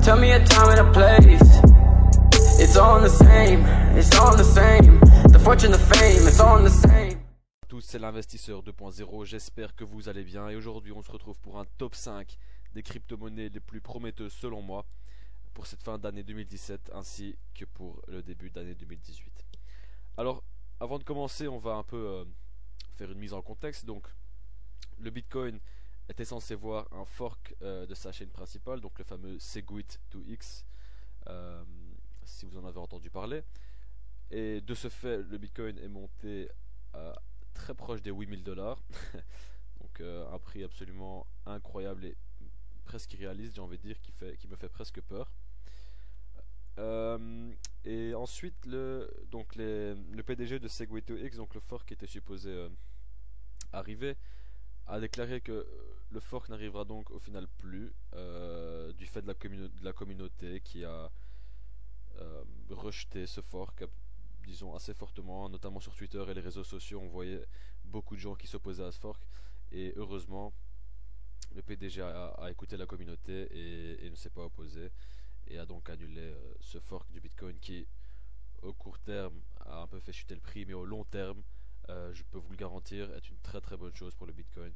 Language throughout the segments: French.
Tell me a time and a place. It's all the same, it's all the same. The fortune, the fame, it's all the same. Tous, c'est l'investisseur 2.0, j'espère que vous allez bien et aujourd'hui on se retrouve pour un top 5 des crypto-monnaies les plus prometteuses selon moi pour cette fin d'année 2017 ainsi que pour le début d'année 2018. Alors avant de commencer on va un peu faire une mise en contexte. Donc le Bitcoin était censé voir un fork de sa chaîne principale, donc le fameux Segwit2x, si vous en avez entendu parler. Et de ce fait, le Bitcoin est monté très proche des $8000, donc un prix absolument incroyable et presque irréaliste, j'ai envie de dire, qui me fait presque peur. Et ensuite, le PDG de Segwit2x, donc le fork qui était supposé arriver, a déclaré que le fork n'arrivera donc au final plus, du fait de la communauté qui a rejeté ce fork, disons assez fortement, notamment sur Twitter et les réseaux sociaux. On voyait beaucoup de gens qui s'opposaient à ce fork et heureusement le PDG a écouté la communauté et ne s'est pas opposé et a donc annulé ce fork du Bitcoin qui au court terme a un peu fait chuter le prix, mais au long terme je peux vous le garantir est une très très bonne chose pour le Bitcoin.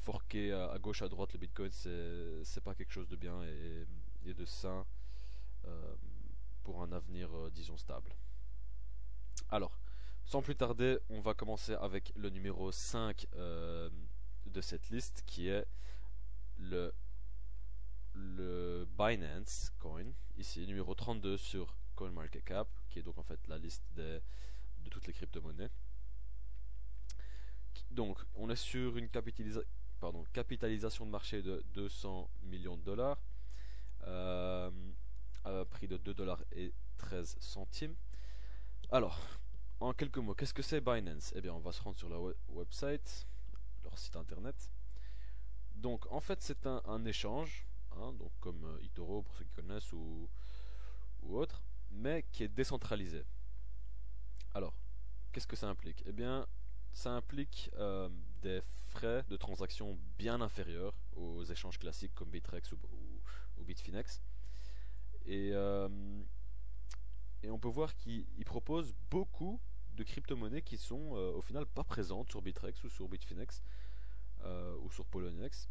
Forquer à gauche à droite le Bitcoin, c'est pas quelque chose de bien et de sain pour un avenir disons stable. Alors sans plus tarder, on va commencer avec le numéro 5 de cette liste qui est le Binance Coin, ici numéro 32 sur CoinMarketCap, qui est donc en fait la liste de toutes les crypto-monnaies. Donc on est sur une capitalisation de marché de 200 millions de dollars, à un prix de 2,13$. Alors, en quelques mots, qu'est-ce que c'est Binance? Eh bien, on va se rendre sur leur website, leur site internet. Donc, en fait, c'est un échange, hein, donc comme eToro pour ceux qui connaissent ou autre, mais qui est décentralisé. Alors, qu'est-ce que ça implique? Eh bien, ça implique des frais de transaction bien inférieurs aux échanges classiques comme Bittrex ou Bitfinex. Et on peut voir qu'il propose beaucoup de crypto-monnaies qui sont au final pas présentes sur Bittrex ou sur Bitfinex ou sur Poloniex.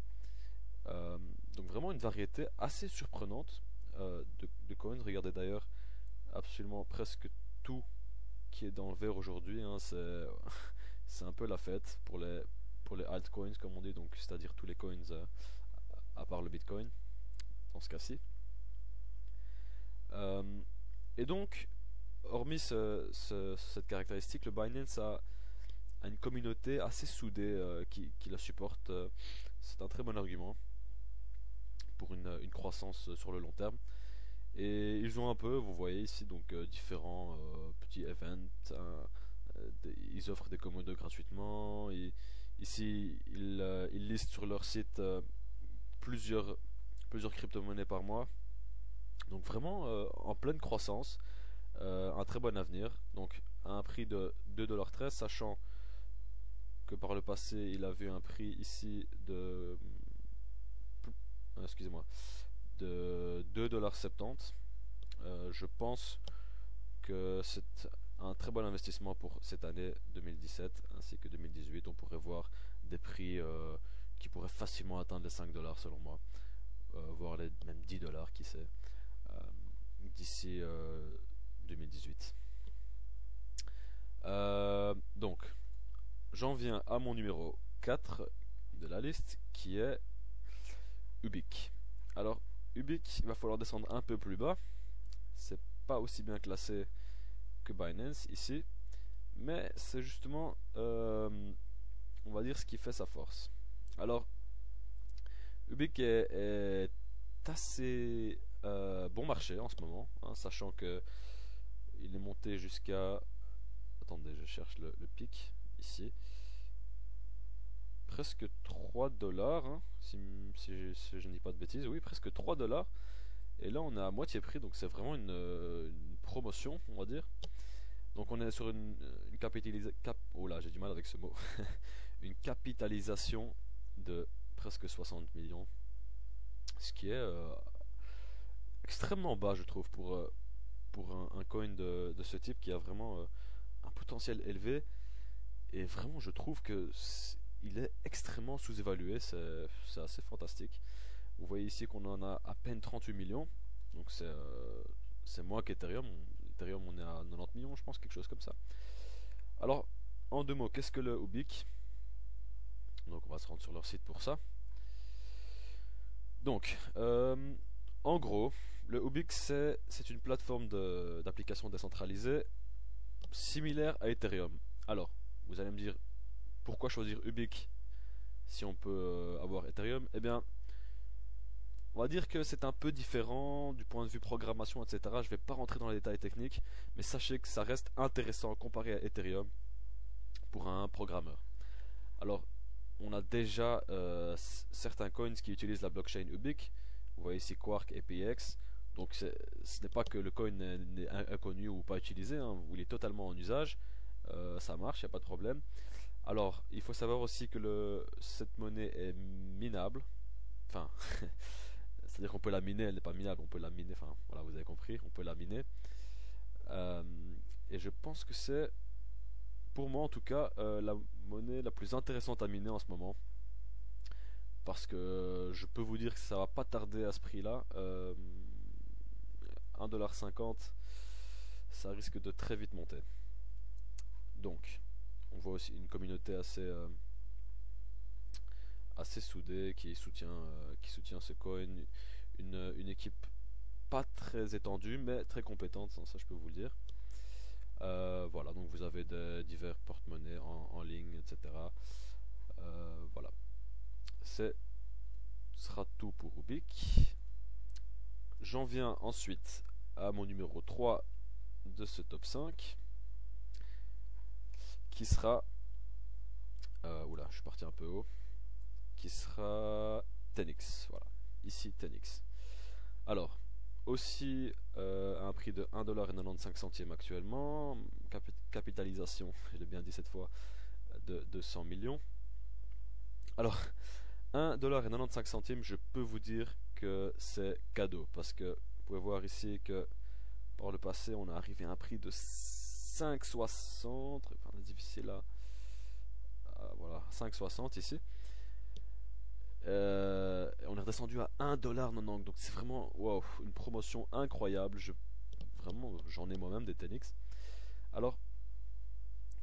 Donc vraiment une variété assez surprenante de coins. Regardez d'ailleurs absolument presque tout qui est dans le vert aujourd'hui, hein, c'est un peu la fête pour les altcoins comme on dit, donc c'est-à-dire tous les coins à part le Bitcoin dans ce cas-ci. Et donc, hormis cette caractéristique, le Binance a une communauté assez soudée qui la supporte. C'est un très bon argument pour une croissance sur le long terme. Et ils ont un peu, vous voyez ici, donc différents petits events. Ils offrent des commodos gratuitement. Ici, ils listent sur leur site plusieurs crypto-monnaies par mois. Donc vraiment en pleine croissance, un très bon avenir. Donc à un prix de 2,13$, sachant que par le passé il avait un prix ici de de 2,70$. Je pense que c'est un très bon investissement pour cette année 2017 ainsi que 2018. On pourrait voir des prix qui pourraient facilement atteindre les 5$ selon moi, voire même 10$, qui sait, d'ici 2018. Donc j'en viens à mon numéro 4 de la liste qui est Ubiq. Alors Ubiq, il va falloir descendre un peu plus bas, c'est pas aussi bien classé que Binance ici, mais c'est justement on va dire ce qui fait sa force. Alors Ubiq est assez bon marché en ce moment, hein, sachant que il est monté jusqu'à, attendez, je cherche le pic ici, presque 3$, hein, si je ne dis pas de bêtises, oui, presque 3$. Et là on est à moitié prix, donc c'est vraiment une promotion, on va dire. Donc on est sur une oh là, j'ai du mal avec ce mot. Une capitalisation de presque 60 millions, ce qui est extrêmement bas, je trouve, pour un coin de ce type qui a vraiment un potentiel élevé. Et vraiment, je trouve que il est extrêmement sous-évalué. C'est assez fantastique. Vous voyez ici qu'on en a à peine 38 millions. Donc c'est moins qu'Ethereum. Ethereum, on est à 90 millions, je pense, quelque chose comme ça. Alors, en deux mots, qu'est-ce que le Ubiq? Donc, on va se rendre sur leur site pour ça. Donc, en gros, le Ubiq, c'est une plateforme d'application décentralisée similaire à Ethereum. Alors, vous allez me dire, pourquoi choisir Ubiq si on peut avoir Ethereum? Eh bien, on va dire que c'est un peu différent du point de vue programmation, etc. Je ne vais pas rentrer dans les détails techniques, mais sachez que ça reste intéressant comparé à Ethereum pour un programmeur. Alors, on a déjà certains coins qui utilisent la blockchain Ubiq. Vous voyez ici Quark et PX. Donc ce n'est pas que le coin est inconnu ou pas utilisé, hein, il est totalement en usage. Ça marche, il n'y a pas de problème. Alors, il faut savoir aussi que cette monnaie est minable. Enfin, c'est-à-dire qu'on peut la miner, elle n'est pas minable, on peut la miner. Enfin, voilà, vous avez compris, on peut la miner. Et je pense que c'est, pour moi en tout cas, la monnaie la plus intéressante à miner en ce moment. Parce que je peux vous dire que ça va pas tarder à ce prix-là. 1,50$, ça risque de très vite monter. Donc, on voit aussi une communauté assez soudée qui soutient ce coin. Une équipe pas très étendue, mais très compétente, ça je peux vous le dire. Voilà, donc vous avez divers porte-monnaies en ligne, etc. Voilà. Ce sera tout pour Ubiq. J'en viens ensuite à mon numéro 3 de ce top 5, qui sera... oula, je suis parti un peu haut. Qui sera Tenix. Voilà, ici Tenix. Alors, aussi à un prix de 1,95$ actuellement, capitalisation, je l'ai bien dit cette fois, de 200 millions. Alors, 1,95$, je peux vous dire que c'est cadeau, parce que vous pouvez voir ici que par le passé on est arrivé à un prix de 5,60$, enfin c'est difficile là, voilà, 5,60$ ici. On est redescendu à 1,90$, donc c'est vraiment wow, une promotion incroyable. Vraiment, j'en ai moi-même des Tenix. Alors,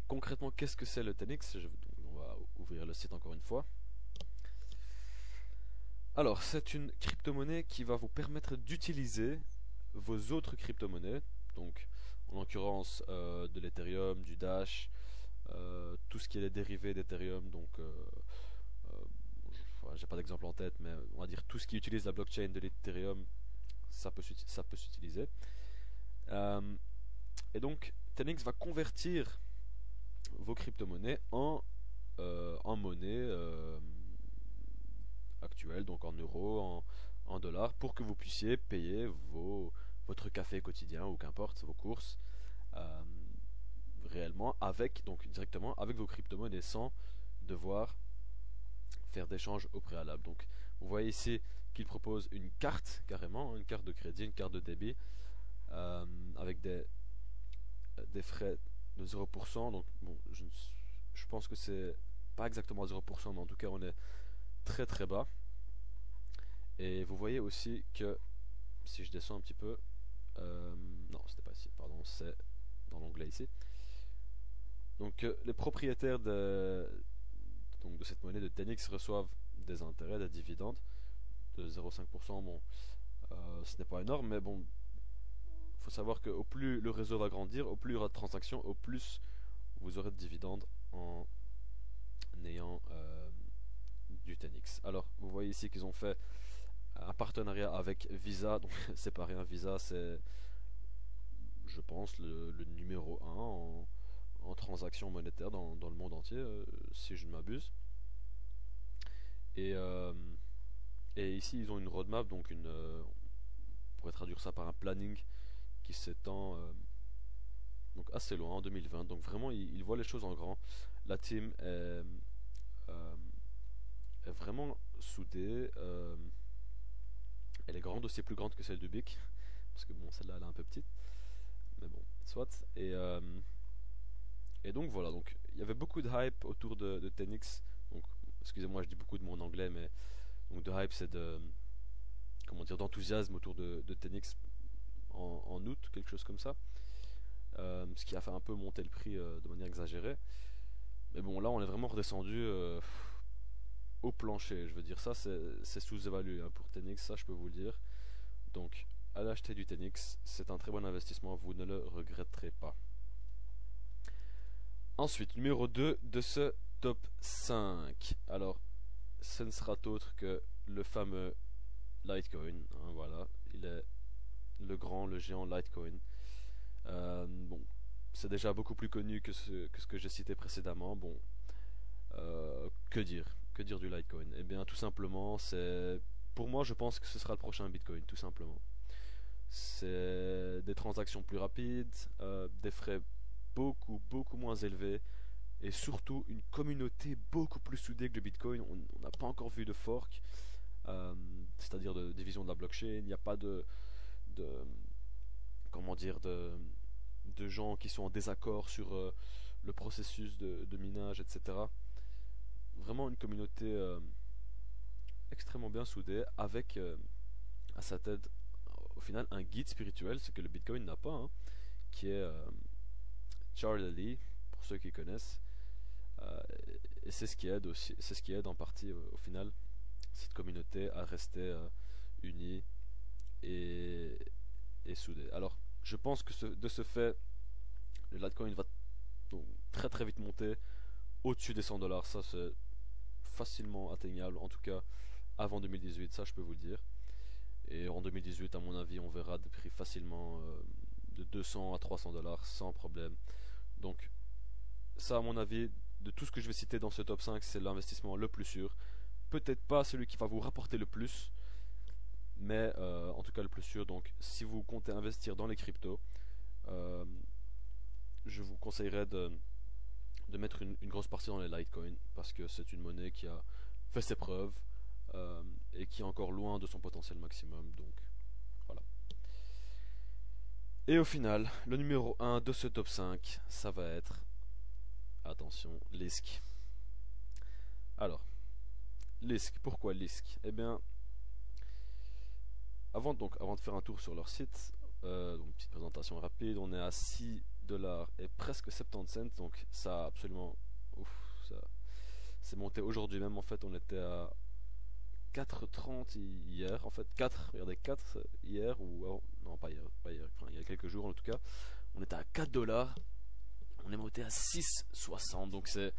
concrètement, qu'est-ce que c'est le Tenix? On va ouvrir le site encore une fois. Alors, c'est une crypto-monnaie qui va vous permettre d'utiliser vos autres crypto-monnaies, donc en l'occurrence de l'Ethereum, du Dash, tout ce qui est les dérivés d'Ethereum, donc j'ai pas d'exemple en tête, mais on va dire tout ce qui utilise la blockchain de l'Ethereum, ça peut s'utiliser. Et donc, Tenix va convertir vos crypto-monnaies en monnaie actuelle, donc en euros, en dollars, pour que vous puissiez payer votre café quotidien ou qu'importe, vos courses, réellement, donc directement avec vos crypto-monnaies sans devoir faire d'échanges au préalable. Donc vous voyez ici qu'il propose une carte, carrément, une carte de crédit, une carte de débit, avec des frais de 0%. Donc bon, je pense que c'est pas exactement 0%, mais en tout cas on est très très bas. Et vous voyez aussi que si je descends un petit peu, non c'était pas ici, pardon, c'est dans l'onglet ici. Donc les propriétaires de cette monnaie de Tenix reçoivent des intérêts, des dividendes de 0,5%. Bon, ce n'est pas énorme, mais bon, il faut savoir qu'au plus le réseau va grandir, au plus il y aura de transactions, au plus vous aurez de dividendes en ayant du Tenix. Alors, vous voyez ici qu'ils ont fait un partenariat avec Visa, donc c'est pas rien. Visa, c'est, je pense, le numéro 1 en transactions monétaires dans le monde entier, si je ne m'abuse. Et ici ils ont une roadmap, donc on pourrait traduire ça par un planning qui s'étend donc assez loin, en 2020. Donc vraiment ils voient les choses en grand. La team est vraiment soudée. Elle est grande, aussi plus grande que celle du BIC, parce que bon, celle-là elle est un peu petite, mais bon, soit. Et donc voilà, donc il y avait beaucoup de hype autour de Tenix. Donc, excusez-moi, je dis beaucoup de mots en anglais, mais donc de hype, c'est de, comment dire, d'enthousiasme autour de Tenix en août, quelque chose comme ça. Ce qui a fait un peu monter le prix de manière exagérée. Mais bon, là, on est vraiment redescendu au plancher. Je veux dire, ça, c'est sous-évalué hein, pour Tenix, ça, je peux vous le dire. Donc, allez acheter du Tenix, c'est un très bon investissement, vous ne le regretterez pas. Ensuite, numéro 2 de ce top 5. Alors, ce ne sera autre que le fameux Litecoin. Hein, voilà, il est le grand, le géant Litecoin. Bon, c'est déjà beaucoup plus connu que ce que j'ai cité précédemment. Bon, que dire? Que dire du Litecoin? Eh bien, tout simplement, pour moi, je pense que ce sera le prochain Bitcoin, tout simplement. C'est des transactions plus rapides, des frais beaucoup moins élevés, et surtout une communauté beaucoup plus soudée que le Bitcoin. On n'a pas encore vu de fork, c'est-à-dire de division de la blockchain. Il n'y a pas de comment dire de gens qui sont en désaccord sur le processus de minage, etc. Vraiment une communauté extrêmement bien soudée, avec à sa tête au final un guide spirituel, ce que le Bitcoin n'a pas, hein, qui est Charlie Lee, pour ceux qui connaissent. Et c'est ce qui aide aussi, c'est ce qui aide en partie au final cette communauté à rester unie et soudée. Alors, je pense que de ce fait, le Litecoin va donc très vite monter au-dessus des 100$. Ça, c'est facilement atteignable, en tout cas avant 2018, ça je peux vous le dire. Et en 2018, à mon avis, on verra des prix facilement de 200 à 300$ sans problème. Donc, ça, à mon avis, de tout ce que je vais citer dans ce top 5, c'est l'investissement le plus sûr. Peut-être pas celui qui va vous rapporter le plus, mais en tout cas le plus sûr. Donc, si vous comptez investir dans les cryptos, je vous conseillerais de mettre une grosse partie dans les Litecoin, parce que c'est une monnaie qui a fait ses preuves et qui est encore loin de son potentiel maximum. Donc, voilà. Et au final, le numéro 1 de ce top 5, ça va être, attention, Lisk. Alors, Lisk, pourquoi Lisk? Eh bien, avant de faire un tour sur leur site, donc une petite présentation rapide, on est à 6$ et presque 70 cents, donc ça a absolument, ça c'est monté aujourd'hui même. En fait, on était à 4,30 hier, en fait 4, regardez, 4 hier, ou non, pas hier, enfin il y a quelques jours en tout cas, on était à 4$, on est monté à 6,60, donc c'est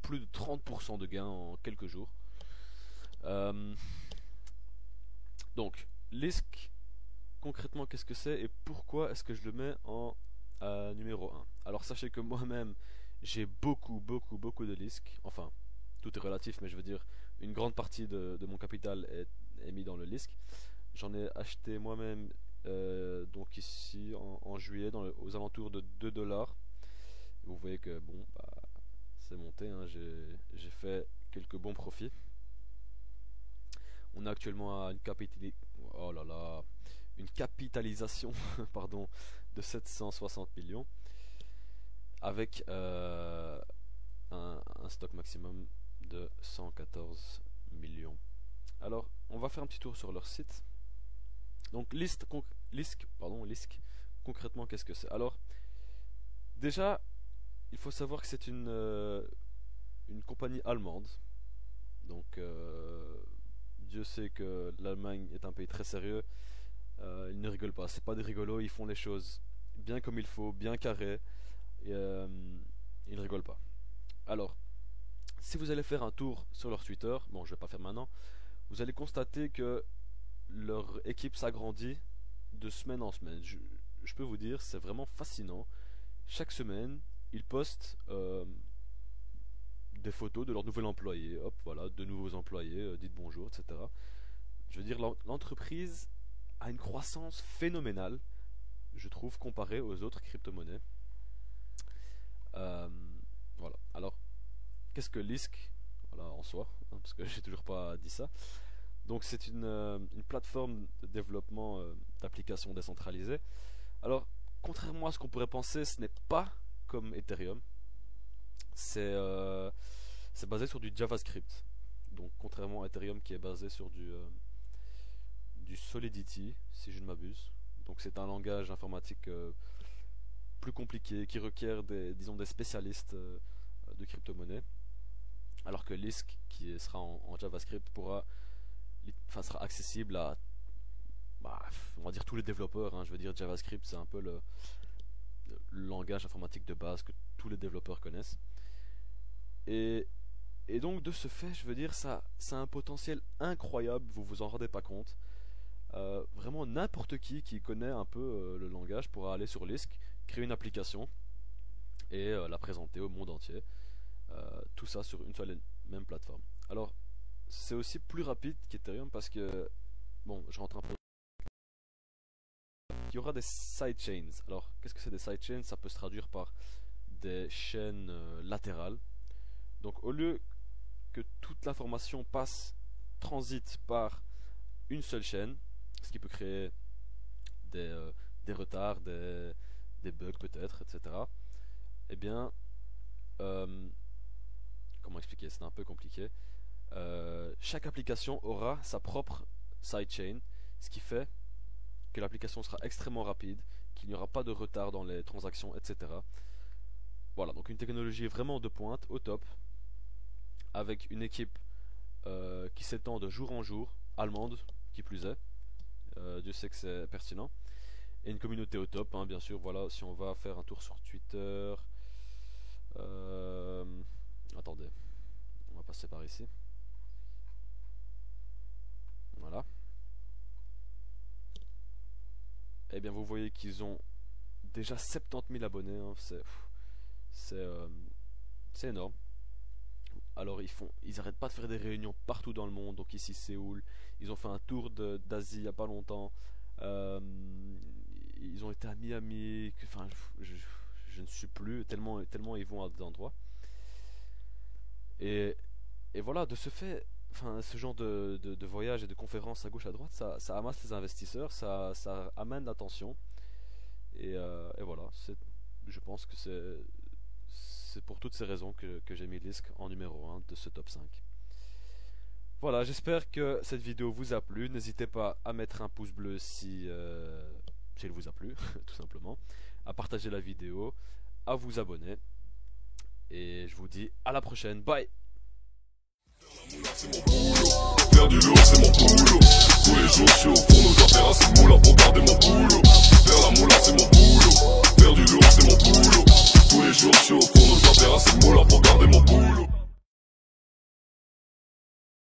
plus de 30% de gain en quelques jours. Donc, Lisk, concrètement, qu'est-ce que c'est et pourquoi est-ce que je le mets en numéro 1? Alors, sachez que moi-même, j'ai beaucoup de Lisk. Enfin, tout est relatif, mais je veux dire, une grande partie de mon capital est mis dans le Lisk. J'en ai acheté moi-même, donc ici, en juillet, aux alentours de 2$. Vous voyez que, bon, bah, c'est monté, hein, j'ai fait quelques bons profits. On est actuellement à une capitalisation pardon, de 760 millions, avec un stock maximum de 114 millions. Alors, on va faire un petit tour sur leur site. Donc, Lisk, concrètement, qu'est-ce que c'est? Alors, déjà, il faut savoir que c'est une compagnie allemande. Donc, Dieu sait que l'Allemagne est un pays très sérieux. Ils ne rigolent pas, c'est pas des rigolos, ils font les choses bien comme il faut, bien carré, et ils ne rigolent pas. Alors, si vous allez faire un tour sur leur Twitter, bon, je vais pas faire maintenant, vous allez constater que leur équipe s'agrandit de semaine en semaine. Je peux vous dire, c'est vraiment fascinant. Chaque semaine, ils postent des photos de leurs nouveaux employés. Hop, voilà, de nouveaux employés, dites bonjour, etc. Je veux dire, l'entreprise a une croissance phénoménale, je trouve, comparée aux autres crypto-monnaies. Voilà. Alors, qu'est-ce que Lisk? Voilà, en soi, hein, parce que j'ai toujours pas dit ça. Donc c'est une plateforme de développement d'applications décentralisées. Alors, contrairement à ce qu'on pourrait penser, ce n'est pas comme Ethereum. C'est basé sur du JavaScript. Donc contrairement à Ethereum qui est basé sur du Solidity, si je ne m'abuse. Donc c'est un langage informatique plus compliqué qui requiert disons des spécialistes de crypto-monnaie. Alors que Lisk, qui sera en JavaScript, sera accessible à on va dire tous les développeurs, hein. Je veux dire, JavaScript c'est un peu le langage informatique de base que tous les développeurs connaissent. Et donc de ce fait, je veux dire, ça a un potentiel incroyable, vous vous en rendez pas compte. Vraiment n'importe qui connaît un peu le langage pourra aller sur Lisk, créer une application et la présenter au monde entier. Tout ça sur une seule et même plateforme. Alors c'est aussi plus rapide qu'Ethereum parce que, bon, je rentre un peu. Il y aura des sidechains. Alors qu'est-ce que c'est des sidechains? Ça peut se traduire par des chaînes latérales. Donc au lieu que toute l'information transite par une seule chaîne, ce qui peut créer des retards, des bugs peut-être, etc. Eh bien, comment expliquer? C'est un peu compliqué. Chaque application aura sa propre sidechain, ce qui fait que l'application sera extrêmement rapide, qu'il n'y aura pas de retard dans les transactions, etc. Voilà, donc une technologie vraiment de pointe, au top, avec une équipe qui s'étend de jour en jour, allemande, qui plus est. Dieu sait que c'est pertinent. Et une communauté au top, hein, bien sûr. Voilà, si on va faire un tour sur Twitter. Attendez, on va passer par ici. Voilà. Et bien vous voyez qu'ils ont déjà 70 000 abonnés, hein. C'est énorme. Alors ils arrêtent pas de faire des réunions partout dans le monde. Donc ici Séoul, ils ont fait un tour d'Asie il y a pas longtemps. Ils ont été à Miami. Enfin, je ne suis plus tellement ils vont à des endroits. Et voilà, de ce fait, enfin, ce genre de voyage et de conférences à gauche à droite, ça amasse les investisseurs, ça amène l'attention. Et voilà, je pense que c'est pour toutes ces raisons que j'ai mis Lisk en numéro 1 de ce top 5. Voilà, j'espère que cette vidéo vous a plu. N'hésitez pas à mettre un pouce bleu si elle vous a plu, tout simplement. À partager la vidéo, à vous abonner. Et je vous dis à la prochaine. Bye. Faire du lourd c'est mon boulot. Tous les jours sur